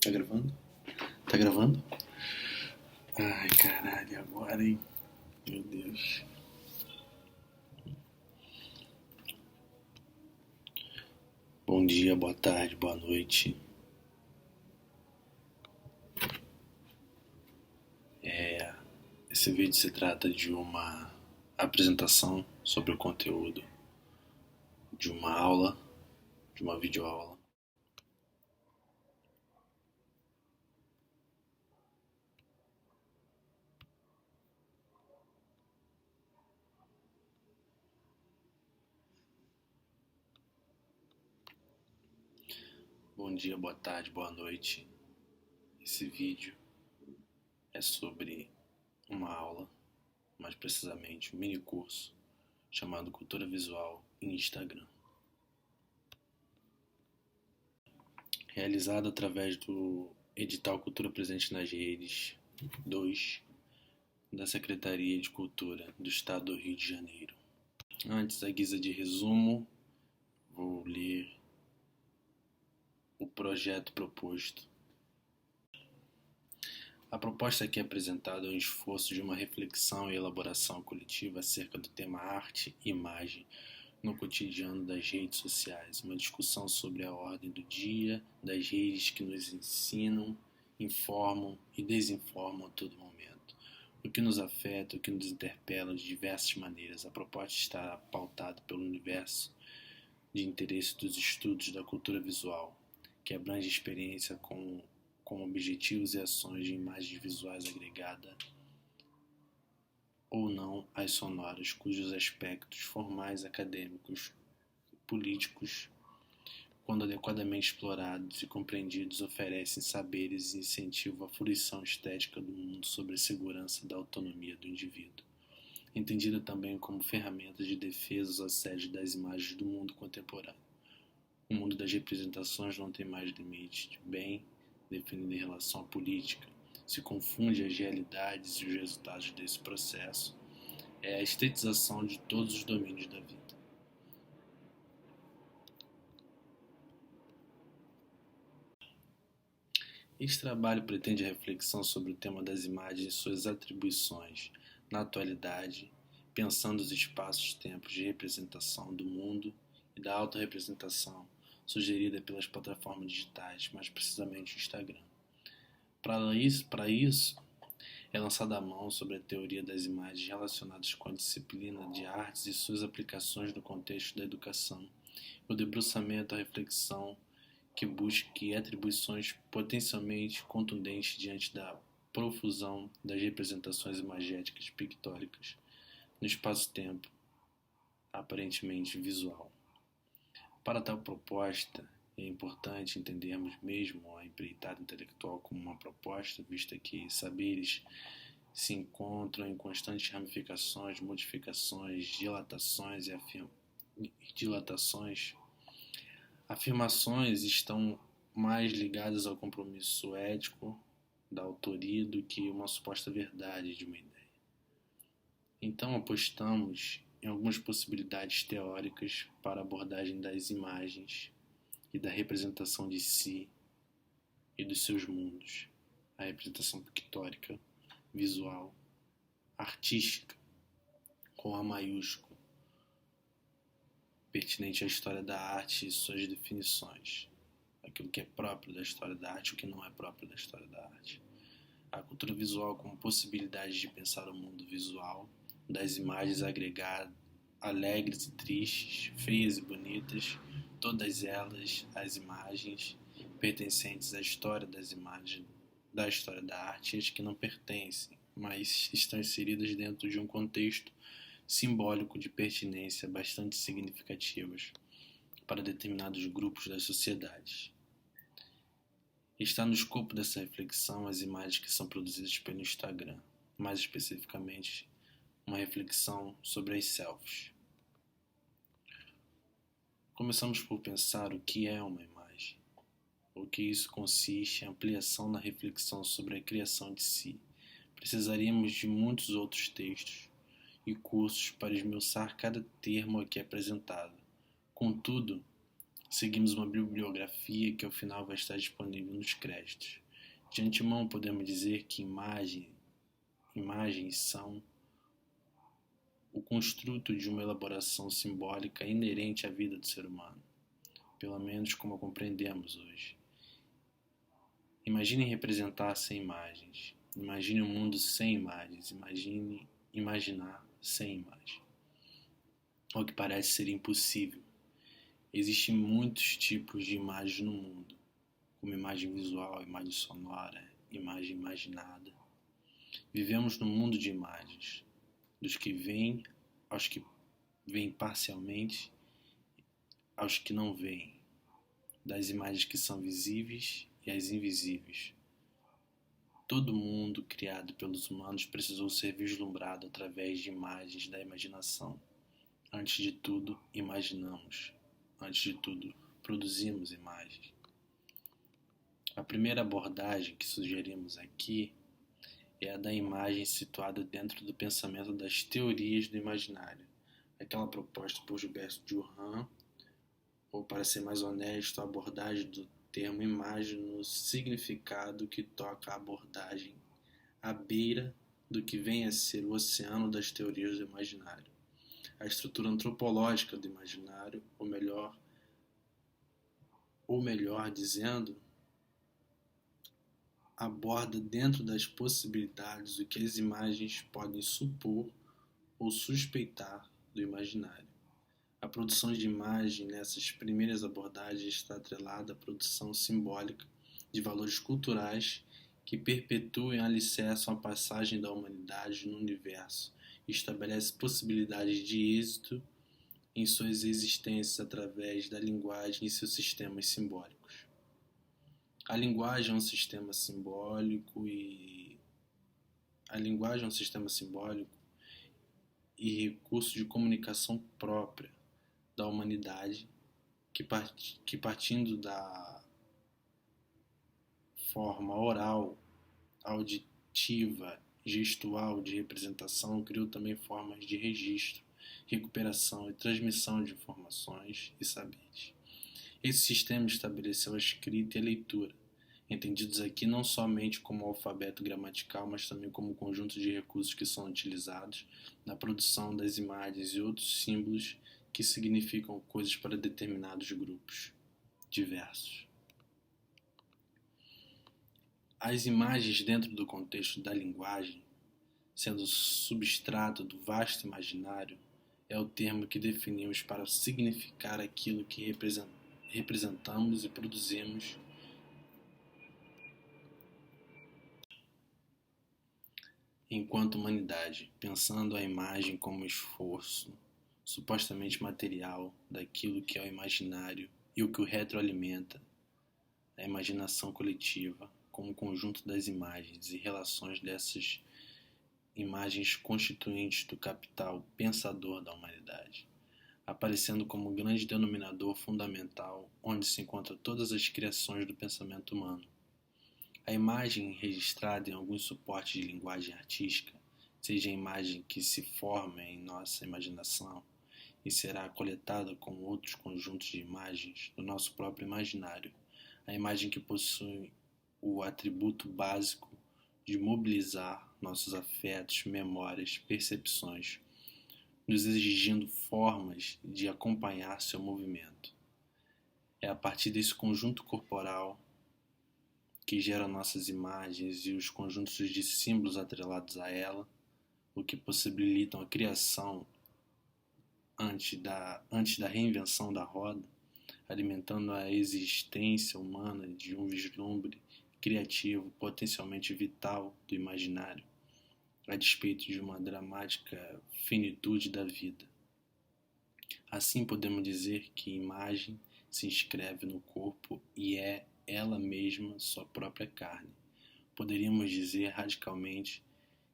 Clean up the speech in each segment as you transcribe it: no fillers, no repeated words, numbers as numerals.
Tá gravando? Tá gravando? Ai, caralho, agora, hein? Meu Deus. Bom dia, boa tarde, boa noite. Esse vídeo se trata de uma apresentação sobre o conteúdo de uma aula, de uma videoaula. Bom dia, boa tarde, boa noite. Esse vídeo é sobre uma aula, mais precisamente um mini curso chamado Cultura Visual em Instagram. Realizado através do edital Cultura Presente nas Redes 2 da Secretaria de Cultura do Estado do Rio de Janeiro. Antes, à guisa de resumo, vou ler o projeto proposto. A proposta aqui apresentada é um esforço de uma reflexão e elaboração coletiva acerca do tema arte e imagem no cotidiano das redes sociais, uma discussão sobre a ordem do dia das redes que nos ensinam, informam e desinformam a todo momento. O que nos afeta, o que nos interpela de diversas maneiras. A proposta está pautada pelo universo de interesse dos estudos da cultura visual, que abrange a experiência com objetivos e ações de imagens visuais agregada ou não às sonoras, cujos aspectos formais, acadêmicos, políticos, quando adequadamente explorados e compreendidos, oferecem saberes e incentivo à fruição estética do mundo sobre a segurança da autonomia do indivíduo, entendida também como ferramenta de defesa aos assédios das imagens do mundo contemporâneo. O mundo das representações não tem mais limites de bem definido em relação à política, se confunde as realidades e os resultados desse processo. É a estetização de todos os domínios da vida. Este trabalho pretende a reflexão sobre o tema das imagens e suas atribuições na atualidade, pensando os espaços-tempos de representação do mundo e da autorrepresentação sugerida pelas plataformas digitais, mais precisamente o Instagram. Para isso, é lançada a mão sobre a teoria das imagens relacionadas com a disciplina de artes e suas aplicações no contexto da educação, o debruçamento, a reflexão que busque atribuições potencialmente contundentes diante da profusão das representações imagéticas pictóricas no espaço-tempo aparentemente visual. Para tal proposta, é importante entendermos mesmo a empreitada intelectual como uma proposta, visto que saberes se encontram em constantes ramificações, modificações, dilatações e dilatações. Afirmações estão mais ligadas ao compromisso ético da autoria do que uma suposta verdade de uma ideia. Então apostamos em algumas possibilidades teóricas para a abordagem das imagens e da representação de si e dos seus mundos. A representação pictórica, visual, artística, com A maiúsculo, pertinente à história da arte e suas definições, aquilo que é próprio da história da arte e o que não é próprio da história da arte. A cultura visual como possibilidade de pensar o mundo visual, das imagens agregadas, alegres e tristes, feias e bonitas, todas elas, as imagens pertencentes à história das imagens, da história da arte, e as que não pertencem, mas estão inseridas dentro de um contexto simbólico de pertinência bastante significativas para determinados grupos das sociedades. Está no escopo dessa reflexão as imagens que são produzidas pelo Instagram, mais especificamente uma reflexão sobre as selfies. Começamos por pensar o que é uma imagem, o que isso consiste em ampliação na reflexão sobre a criação de si. Precisaríamos de muitos outros textos e cursos para esmiuçar cada termo aqui apresentado. Contudo, Seguimos uma bibliografia que ao final vai estar disponível nos créditos. De antemão podemos dizer que imagens são o construto de uma elaboração simbólica inerente à vida do ser humano, pelo menos como a compreendemos hoje. Imagine representar sem imagens. Imagine um mundo sem imagens. Imagine imaginar sem imagem. O que parece ser impossível. Existem muitos tipos de imagens no mundo, como imagem visual, imagem sonora, imagem imaginada. Vivemos num mundo de imagens, dos que vêm aos que veem parcialmente, aos que não veem, das imagens que são visíveis e as invisíveis. Todo mundo criado pelos humanos precisou ser vislumbrado através de imagens da imaginação. Antes de tudo, imaginamos. Antes de tudo, produzimos imagens. A primeira abordagem que sugerimos aqui é a da imagem situada dentro do pensamento das teorias do imaginário, aquela proposta por Gilberto Durand, ou para ser mais honesto, a abordagem do termo imagem no significado que toca a abordagem à beira do que vem a ser o oceano das teorias do imaginário. A estrutura antropológica do imaginário, ou melhor dizendo, aborda dentro das possibilidades o que as imagens podem supor ou suspeitar do imaginário. A produção de imagem nessas primeiras abordagens está atrelada à produção simbólica de valores culturais que perpetuam e alicerçam a passagem da humanidade no universo e estabelece possibilidades de êxito em suas existências através da linguagem e seus sistemas simbólicos. A linguagem é um sistema simbólico e recurso de comunicação própria da humanidade que partindo da forma oral, auditiva, gestual de representação, criou também formas de registro, recuperação e transmissão de informações e saberes. Esse sistema estabeleceu a escrita e a leitura, entendidos aqui não somente como alfabeto gramatical, mas também como conjunto de recursos que são utilizados na produção das imagens e outros símbolos que significam coisas para determinados grupos diversos. As imagens dentro do contexto da linguagem, sendo substrato do vasto imaginário, é o termo que definimos para significar aquilo que representamos e produzimos enquanto humanidade, pensando a imagem como esforço supostamente material daquilo que é o imaginário e o que o retroalimenta, a imaginação coletiva, como conjunto das imagens e relações dessas imagens constituintes do capital pensador da humanidade, aparecendo como grande denominador fundamental onde se encontram todas as criações do pensamento humano. A imagem registrada em alguns suportes de linguagem artística, seja a imagem que se forma em nossa imaginação e será coletada com outros conjuntos de imagens do nosso próprio imaginário, a imagem que possui o atributo básico de mobilizar nossos afetos, memórias, percepções, nos exigindo formas de acompanhar seu movimento. É a partir desse conjunto corporal que gera nossas imagens e os conjuntos de símbolos atrelados a ela, o que possibilitam a criação antes da reinvenção da roda, alimentando a existência humana de um vislumbre criativo potencialmente vital do imaginário, a despeito de uma dramática finitude da vida. Assim podemos dizer que imagem se inscreve no corpo e é ela mesma sua própria carne. Poderíamos dizer radicalmente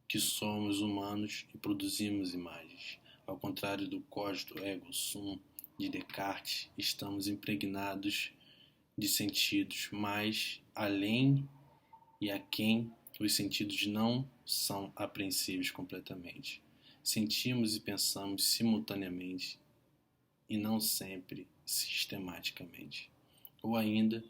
que somos humanos e produzimos imagens. Ao contrário do cogito ergo sum de Descartes, estamos impregnados de sentidos, mas além e a quem os sentidos não são apreensíveis completamente. Sentimos e pensamos simultaneamente e não sempre sistematicamente. Ou ainda,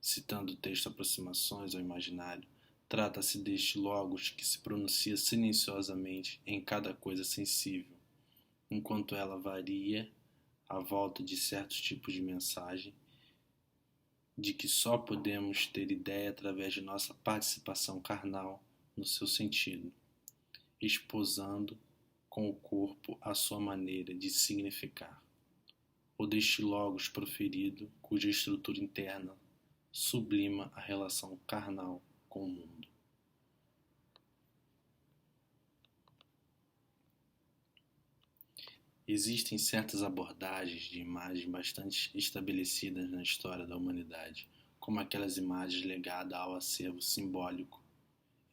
citando o texto Aproximações ao Imaginário, trata-se deste logos que se pronuncia silenciosamente em cada coisa sensível, enquanto ela varia à volta de certos tipos de mensagem, de que só podemos ter ideia através de nossa participação carnal no seu sentido, esposando com o corpo a sua maneira de significar, ou deste logos proferido, cuja estrutura interna sublima a relação carnal com o mundo. Existem certas abordagens de imagens bastante estabelecidas na história da humanidade, como aquelas imagens ligadas ao acervo simbólico,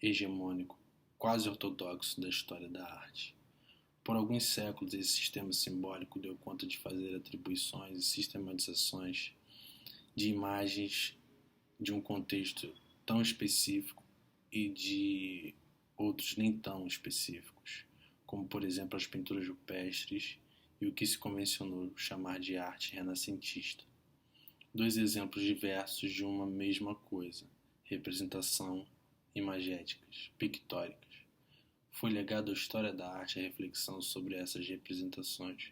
hegemônico, quase ortodoxo da história da arte. Por alguns séculos, esse sistema simbólico deu conta de fazer atribuições e sistematizações de imagens de um contexto tão específico e de outros nem tão específicos, como, por exemplo, as pinturas rupestres e o que se convencionou chamar de arte renascentista. Dois exemplos diversos de uma mesma coisa, representação imagéticas, pictóricas. Foi legado à história da arte a reflexão sobre essas representações,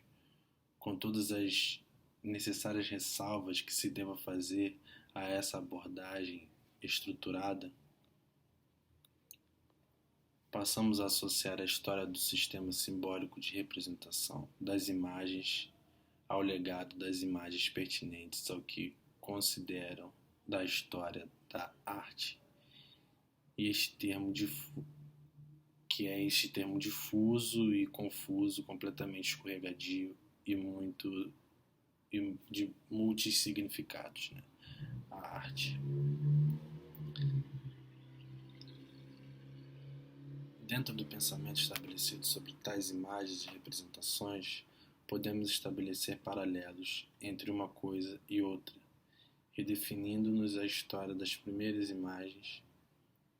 com todas as necessárias ressalvas que se deva fazer a essa abordagem estruturada. Passamos a associar a história do sistema simbólico de representação das imagens ao legado das imagens pertinentes ao que consideram da história da arte. E este termo difuso e confuso, completamente escorregadio e de multissignificados, né? A arte. Dentro do pensamento estabelecido sobre tais imagens e representações, podemos estabelecer paralelos entre uma coisa e outra, redefinindo-nos a história das primeiras imagens,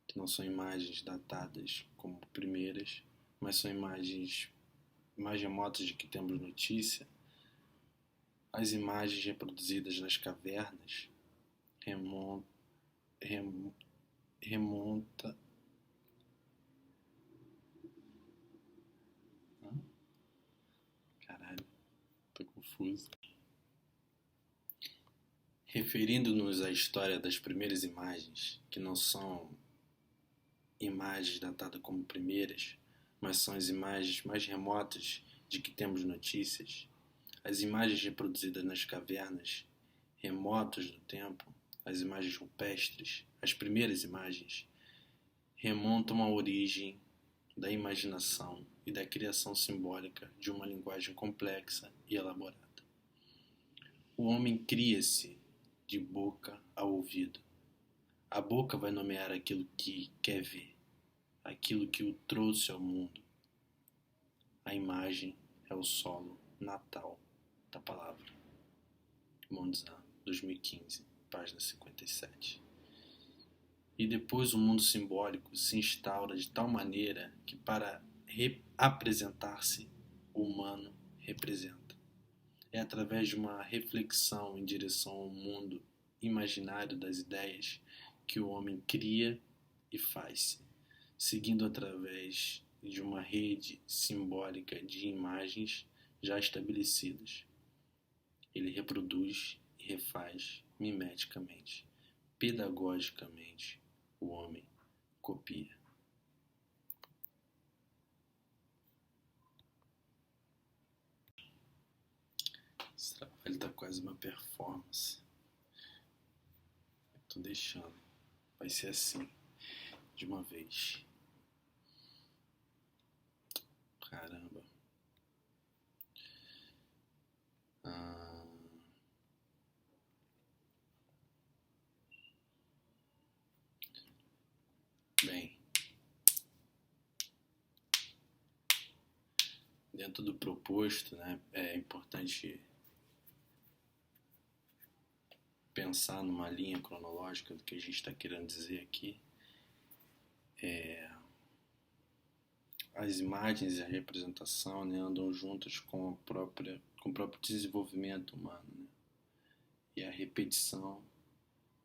que não são imagens datadas como primeiras, mas são imagens mais remotas de que temos notícia. As imagens reproduzidas nas cavernas remonta Caralho, tô confuso. Referindo-nos à história das primeiras imagens, que não são imagens datadas como primeiras, mas são as imagens mais remotas de que temos notícias, as imagens reproduzidas nas cavernas remotas do tempo, as imagens rupestres, as primeiras imagens, remontam à origem da imaginação e da criação simbólica de uma linguagem complexa e elaborada. O homem cria-se de boca a ouvido. A boca vai nomear aquilo que quer ver, aquilo que o trouxe ao mundo. A imagem é o solo natal da palavra. Mondzan, 2015, página 57. E depois o mundo simbólico se instaura de tal maneira que, para apresentar-se, o humano representa. É através de uma reflexão em direção ao mundo imaginário das ideias que o homem cria e faz-se, seguindo através de uma rede simbólica de imagens já estabelecidas. Ele reproduz e refaz mimeticamente, pedagogicamente. O homem copia. Esse trabalho tá quase uma performance. Eu tô deixando. Vai ser assim, de uma vez. Caramba. Bem, dentro do proposto, né, é importante pensar numa linha cronológica do que a gente está querendo dizer aqui. As imagens e a representação, né, andam juntas com o próprio desenvolvimento humano, né? e a repetição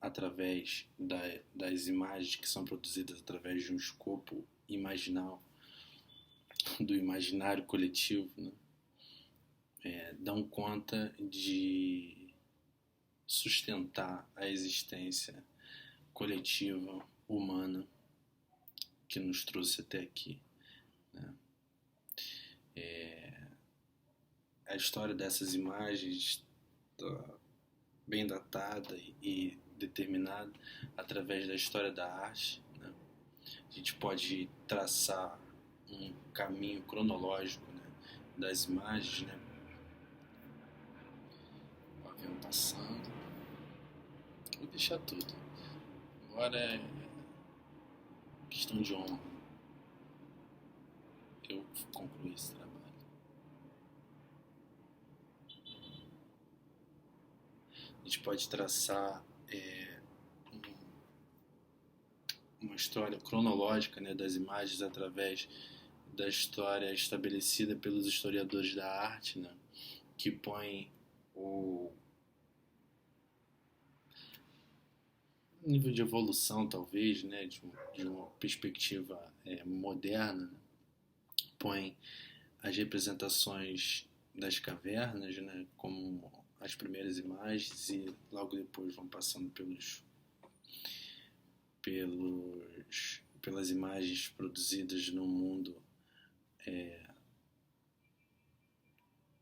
através das imagens que são produzidas através de um escopo imaginal, do imaginário coletivo, né? Dão conta de sustentar a existência coletiva humana que nos trouxe até aqui, né? A história dessas imagens está bem datada e determinada através da história da arte, né? A gente pode traçar um caminho cronológico, né, das imagens, né? O avião passando. Vou deixar tudo. Agora é questão de honra. Eu concluí esse trabalho. A gente pode traçar uma história cronológica, né, das imagens através da história estabelecida pelos historiadores da arte, né, que põe o nível de evolução, talvez, né, de uma perspectiva moderna, né, põe as representações das cavernas, né, como as primeiras imagens, e logo depois vão passando pelas imagens produzidas no mundo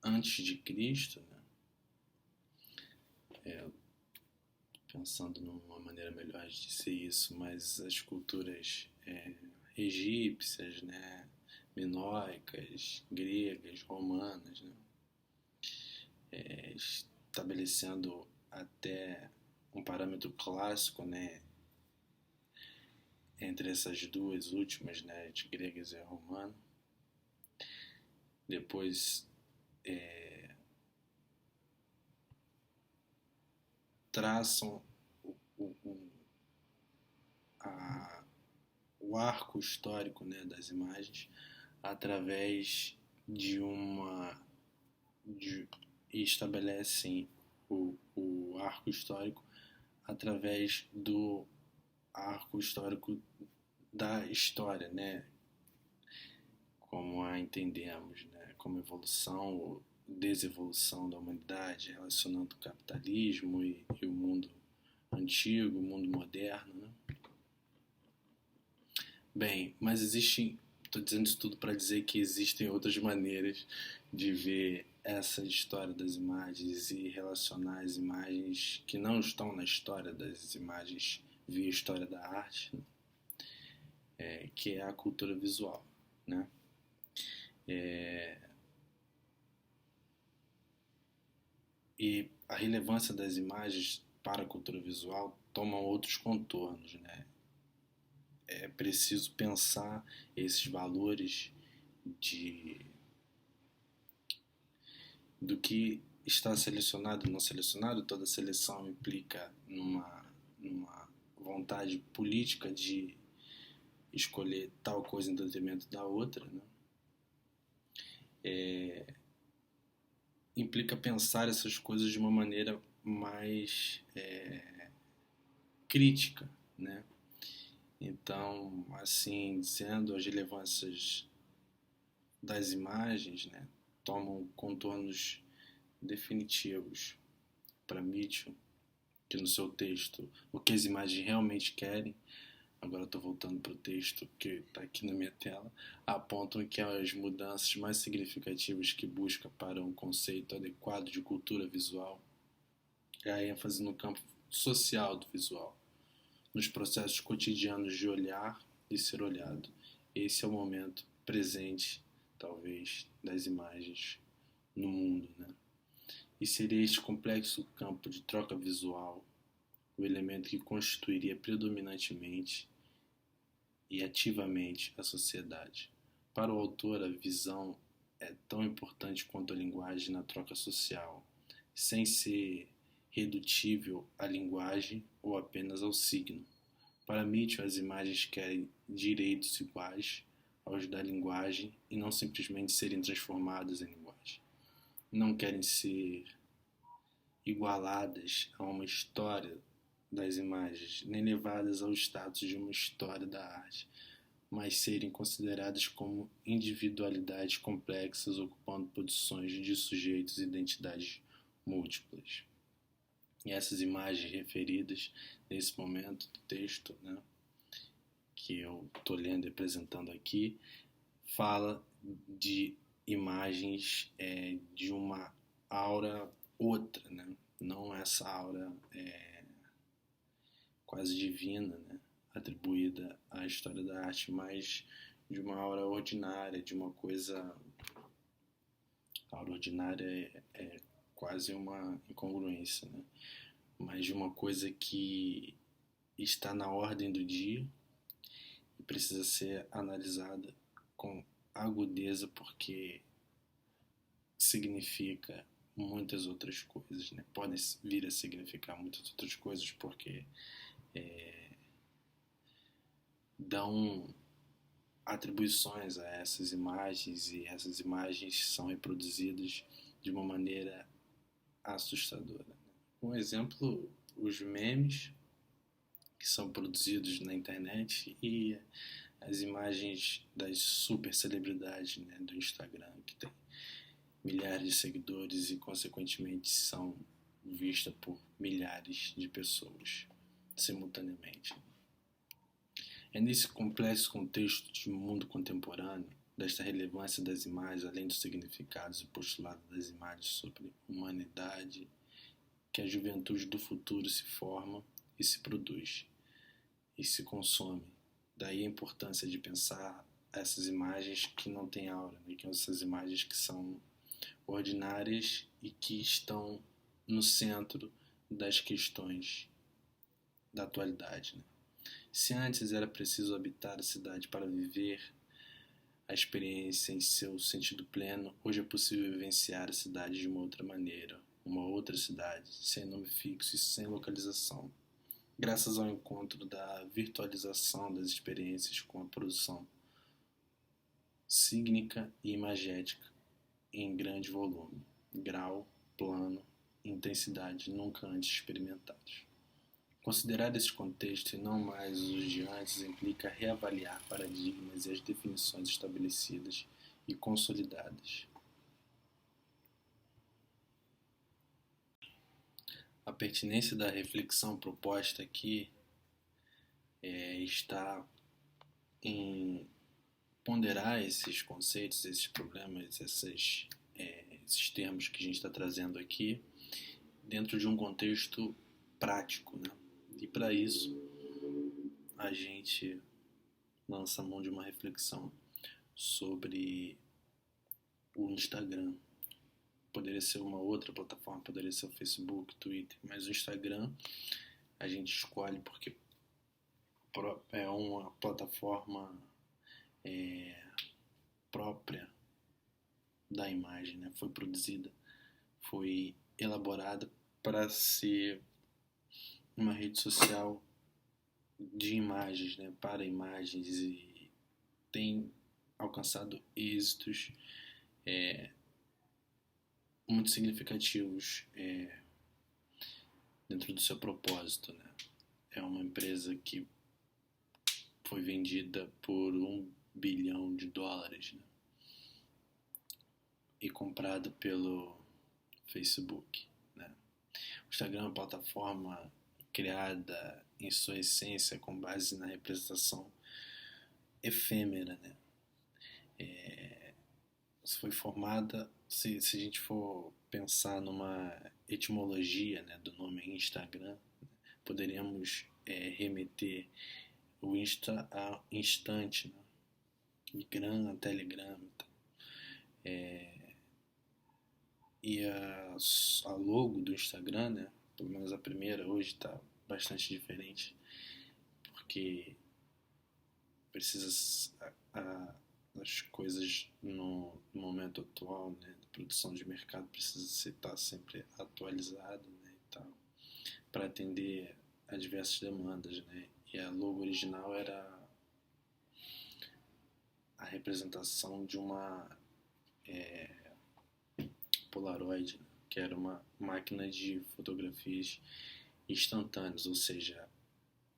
antes de Cristo, né? Pensando numa maneira melhor de dizer isso, mas as culturas egípcias, né, minoicas, gregas, romanas, né, estabelecendo até um parâmetro clássico, né, entre essas duas últimas, né, de gregas e romana. Depois traçam o arco histórico, né, das imagens através e estabelecem o arco histórico através do arco histórico da história, né, como a entendemos, né, como evolução ou desevolução da humanidade, relacionando o capitalismo e o mundo antigo, o mundo moderno, né? Bem, mas estou dizendo isso tudo para dizer que existem outras maneiras de ver essa história das imagens e relacionar as imagens que não estão na história das imagens via história da arte, né? Que é a cultura visual, né? E a relevância das imagens para a cultura visual toma outros contornos, né? É preciso pensar esses valores do que está selecionado e não selecionado. Toda seleção implica numa vontade política de escolher tal coisa em detrimento da outra, né? Implica pensar essas coisas de uma maneira mais crítica, né? Então, assim dizendo, as relevâncias das imagens, né, tomam contornos definitivos para Mitchell, que no seu texto O que as imagens realmente querem, agora estou voltando para o texto que está aqui na minha tela, apontam que as mudanças mais significativas que busca para um conceito adequado de cultura visual é a ênfase no campo social do visual, nos processos cotidianos de olhar e ser olhado. Esse é o momento presente, talvez, das imagens no mundo, né? E seria este complexo campo de troca visual o elemento que constituiria predominantemente e ativamente a sociedade. Para o autor, a visão é tão importante quanto a linguagem na troca social, sem ser redutível à linguagem ou apenas ao signo. Para Mitchell, as imagens querem direitos iguais aos da linguagem e não simplesmente serem transformadas em linguagem. Não querem ser igualadas a uma história das imagens, nem levadas ao status de uma história da arte, mas serem consideradas como individualidades complexas ocupando posições de sujeitos e identidades múltiplas. E essas imagens referidas nesse momento do texto, né, que eu estou lendo e apresentando aqui, fala de imagens de uma aura outra, né? Não essa aura quase divina, né? Atribuída à história da arte, mas de uma aura ordinária, de uma coisa... A aura ordinária é quase uma incongruência, né? Mas de uma coisa que está na ordem do dia e precisa ser analisada com agudeza, porque significa muitas outras coisas, né? Podem vir a significar muitas outras coisas, porque dão atribuições a essas imagens, e essas imagens são reproduzidas de uma maneira assustadora. Um exemplo, os memes que são produzidos na internet e as imagens das super celebridades, né, do Instagram, que tem milhares de seguidores e consequentemente são vistas por milhares de pessoas simultaneamente. É nesse complexo contexto de mundo contemporâneo, desta relevância das imagens, além dos significados e postulados das imagens sobre humanidade, que a juventude do futuro se forma e se produz e se consome. Daí a importância de pensar essas imagens que não têm aura, né? Que essas imagens que são ordinárias e que estão no centro das questões da atualidade, né? Se antes era preciso habitar a cidade para viver a experiência em seu sentido pleno, hoje é possível vivenciar a cidade de uma outra maneira, uma outra cidade, sem nome fixo e sem localização, graças ao encontro da virtualização das experiências com a produção sígnica e imagética em grande volume, grau, plano, intensidade nunca antes experimentados. Considerar esse contexto e não mais os de antes implica reavaliar paradigmas e as definições estabelecidas e consolidadas. A pertinência da reflexão proposta aqui está em ponderar esses conceitos, esses problemas, esses termos que a gente está trazendo aqui dentro de um contexto prático, né? E para isso a gente lança a mão de uma reflexão sobre o Instagram. Poderia ser uma outra plataforma, poderia ser o Facebook, Twitter, mas o Instagram a gente escolhe porque é uma plataforma própria da imagem, né? Foi produzida, foi elaborada para ser uma rede social de imagens, né? Para imagens, e tem alcançado êxitos muito significativos dentro do seu propósito, né? É uma empresa que foi vendida por $1 bilhão, né? E comprada pelo Facebook, né? O Instagram é uma plataforma criada em sua essência com base na representação efêmera, né? Foi formada, se a gente for pensar numa etimologia, né, do nome Instagram, poderíamos remeter o Insta a instante, né? E gram a telegram. E a logo do Instagram, né, pelo menos a primeira, hoje está bastante diferente, porque precisa as coisas no momento atual, né, da produção de mercado, precisa estar sempre atualizado, né, e tal, para atender a diversas demandas, né? E a logo original era a representação de uma Polaroid, né, que era uma máquina de fotografias instantâneas, ou seja,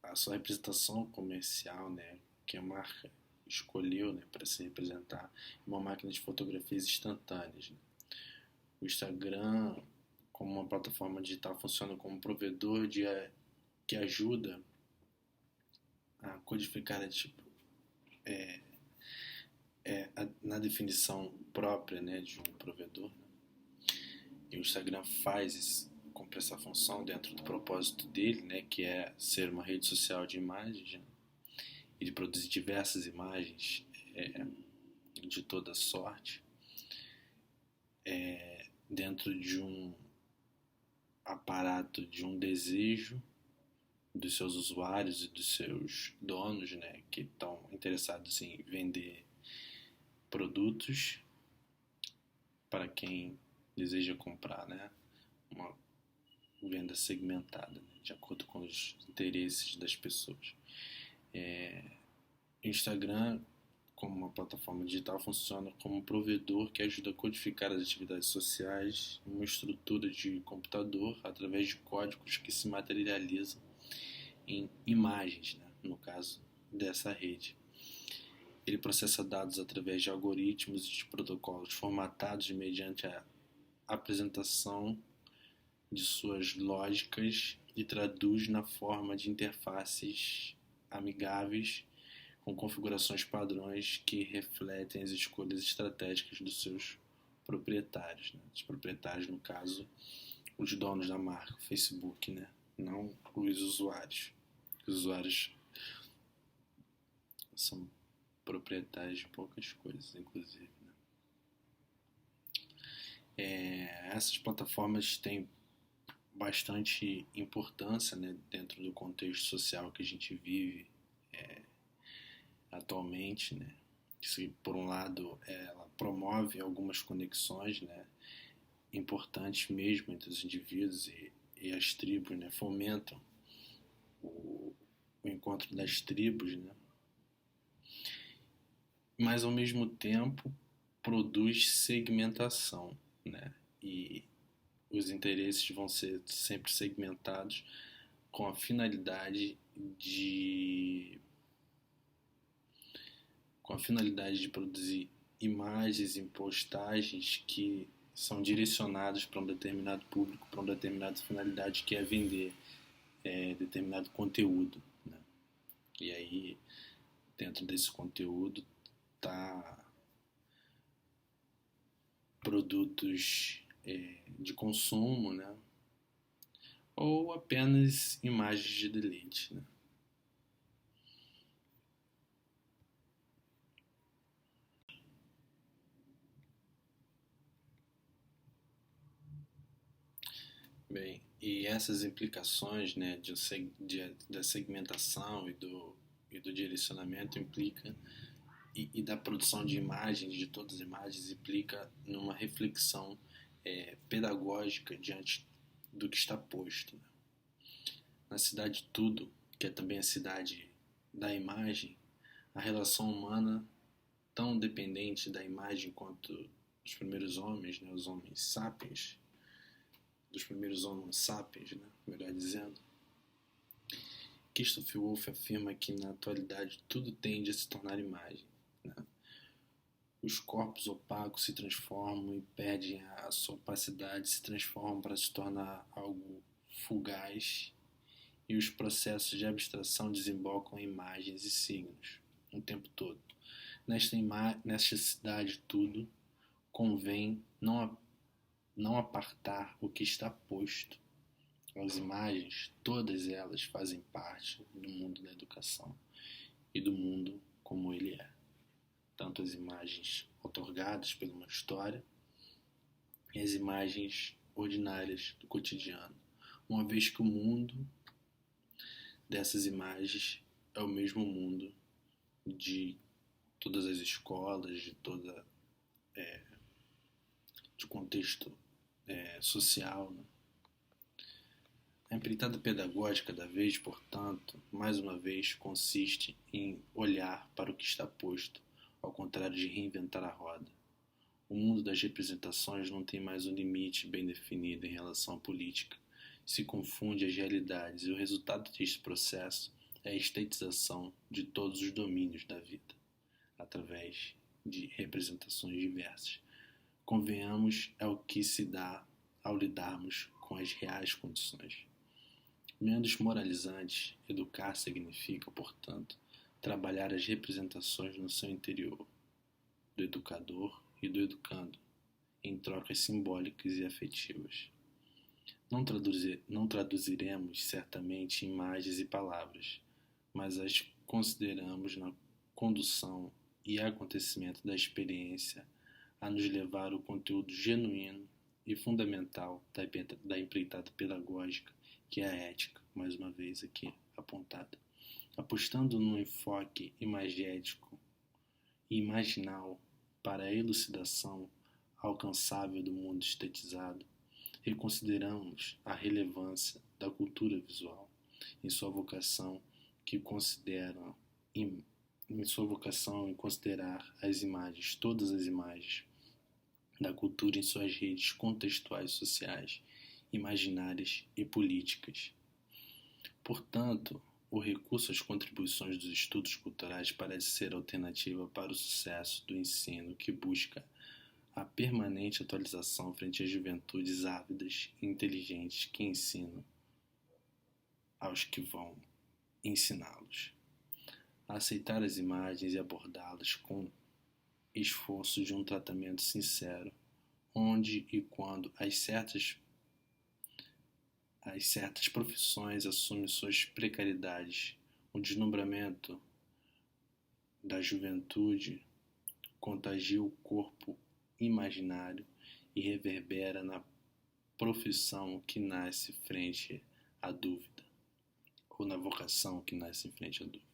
a sua representação comercial, né, que a marca escolheu, né, para se representar, é uma máquina de fotografias instantâneas, né? O Instagram, como uma plataforma digital, funciona como um provedor que ajuda a codificar na definição própria, né, de um provedor, né? E o Instagram cumpre essa função dentro do propósito dele, né, que é ser uma rede social de imagens, né? Ele produz diversas imagens de toda sorte dentro de um aparato, de um desejo dos seus usuários e dos seus donos, né, que estão interessados em vender produtos para quem deseja comprar, né, uma venda segmentada, né, de acordo com os interesses das pessoas. O Instagram, como uma plataforma digital, funciona como um provedor que ajuda a codificar as atividades sociais em uma estrutura de computador através de códigos que se materializam em imagens, né, no caso dessa rede. Ele processa dados através de algoritmos e de protocolos formatados mediante a apresentação de suas lógicas e traduz na forma de interfaces amigáveis com configurações padrões que refletem as escolhas estratégicas dos seus proprietários, né? Os proprietários, no caso, os donos da marca, o Facebook, né? Não os usuários. Os usuários são proprietários de poucas coisas, inclusive, né? Essas plataformas têm bastante importância, né, dentro do contexto social que a gente vive atualmente, né? Isso, por um lado, ela promove algumas conexões, né, importantes mesmo entre os indivíduos e as tribos, né? Fomentam o encontro das tribos, né? Mas ao mesmo tempo produz segmentação, né? E os interesses vão ser sempre segmentados com a finalidade de produzir imagens e postagens que são direcionados para um determinado público, para uma determinada finalidade, que é vender determinado conteúdo, né? E aí, dentro desse conteúdo, tá produtos de consumo, né? Ou apenas imagens de deleite, né? Bem, e essas implicações, né, da segmentação e do direcionamento implica e da produção de imagens, de todas as imagens, implica numa reflexão pedagógica diante do que está posto, né? Na cidade tudo, que é também a cidade da imagem, a relação humana, tão dependente da imagem quanto os primeiros homens, né, os homens sapiens, dos primeiros homens sapiens, né, melhor dizendo. Christopher Wolff afirma que na atualidade tudo tende a se tornar imagem, né? Os corpos opacos se transformam e perdem a sua opacidade, se transformam para se tornar algo fugaz, e os processos de abstração desembocam em imagens e signos o tempo todo. Nesta cidade tudo, convém não apartar o que está posto. As imagens, todas elas fazem parte do mundo da educação e do mundo como ele é. Tanto as imagens outorgadas por uma história e as imagens ordinárias do cotidiano, uma vez que o mundo dessas imagens é o mesmo mundo de todas as escolas, de contexto social, né? A empreitada pedagógica da vez, portanto, mais uma vez, consiste em olhar para o que está posto, ao contrário de reinventar a roda. O mundo das representações não tem mais um limite bem definido em relação à política. Se confunde as realidades e o resultado deste processo é a estetização de todos os domínios da vida, através de representações diversas. Convenhamos, é o que se dá ao lidarmos com as reais condições. Menos moralizante, educar significa, portanto, trabalhar as representações no seu interior, do educador e do educando, em trocas simbólicas e afetivas. Não traduziremos certamente imagens e palavras, mas as consideramos na condução e acontecimento da experiência a nos levar ao conteúdo genuíno e fundamental da empreitada pedagógica, que é a ética, mais uma vez aqui apontada. Apostando num enfoque imagético e imaginal para a elucidação alcançável do mundo estetizado, reconsideramos a relevância da cultura visual em sua vocação em considerar as imagens, todas as imagens da cultura em suas redes contextuais sociais, imaginárias e políticas. Portanto, o recurso às contribuições dos estudos culturais parece ser a alternativa para o sucesso do ensino que busca a permanente atualização frente às juventudes ávidas e inteligentes que ensinam aos que vão ensiná-los a aceitar as imagens e abordá-las com esforço de um tratamento sincero, onde e quando as certas profissões assumem suas precariedades, o deslumbramento da juventude contagia o corpo imaginário e reverbera na profissão que nasce frente à dúvida, ou na vocação que nasce em frente à dúvida.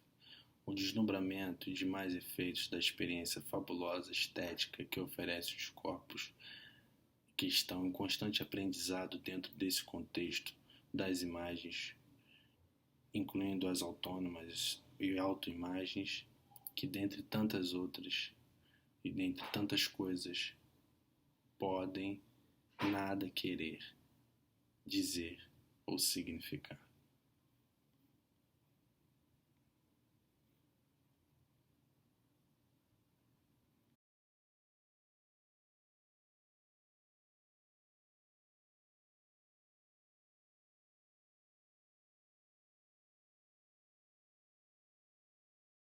O deslumbramento e demais efeitos da experiência fabulosa estética que oferece os corpos que estão em constante aprendizado dentro desse contexto das imagens, incluindo as autônomas e autoimagens, que dentre tantas outras e dentre tantas coisas podem nada querer dizer ou significar.